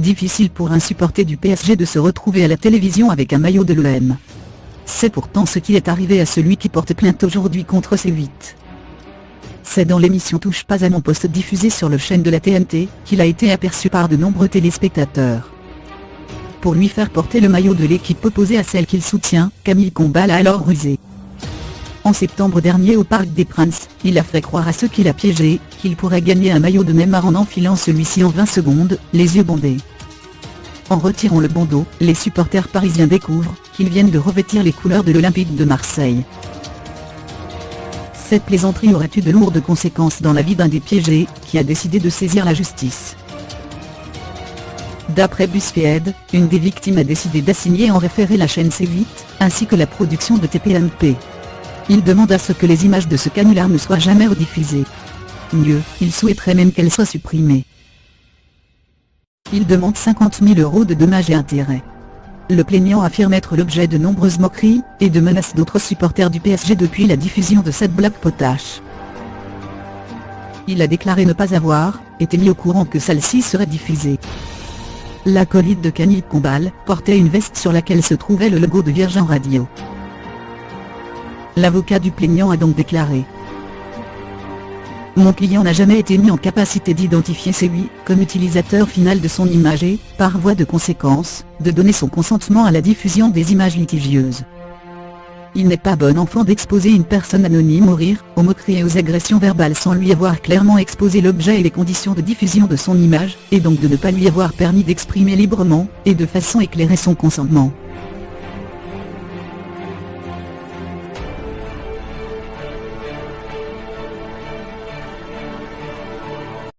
Difficile pour un supporter du PSG de se retrouver à la télévision avec un maillot de l'OM. C'est pourtant ce qui est arrivé à celui qui porte plainte aujourd'hui contre C8. C'est dans l'émission Touche pas à mon poste diffusée sur le chaîne de la TNT, qu'il a été aperçu par de nombreux téléspectateurs. Pour lui faire porter le maillot de l'équipe opposée à celle qu'il soutient, Camille Combal a alors rusé. En septembre dernier au Parc des Princes, il a fait croire à ceux qu'il a piégés, qu'il pourrait gagner un maillot de Neymar en enfilant celui-ci en 20 secondes, les yeux bandés. En retirant le bandeau, les supporters parisiens découvrent qu'ils viennent de revêtir les couleurs de l'Olympique de Marseille. Cette plaisanterie aurait eu de lourdes conséquences dans la vie d'un des piégés, qui a décidé de saisir la justice. D'après BuzzFeed, une des victimes a décidé d'assigner en référé la chaîne C8, ainsi que la production de TPMP. Il demande à ce que les images de ce canular ne soient jamais rediffusées. Mieux, il souhaiterait même qu'elles soient supprimées. Il demande 50 000 € de dommages et intérêts. Le plaignant affirme être l'objet de nombreuses moqueries, et de menaces d'autres supporters du PSG depuis la diffusion de cette blague potache. Il a déclaré ne pas avoir été mis au courant que celle-ci serait diffusée. L'acolyte de Camille Combal portait une veste sur laquelle se trouvait le logo de Virgin Radio. L'avocat du plaignant a donc déclaré: mon client n'a jamais été mis en capacité d'identifier C8 comme utilisateur final de son image et, par voie de conséquence, de donner son consentement à la diffusion des images litigieuses. Il n'est pas bon enfant d'exposer une personne anonyme au rire, aux moqueries et aux agressions verbales sans lui avoir clairement exposé l'objet et les conditions de diffusion de son image, et donc de ne pas lui avoir permis d'exprimer librement, et de façon éclairée son consentement.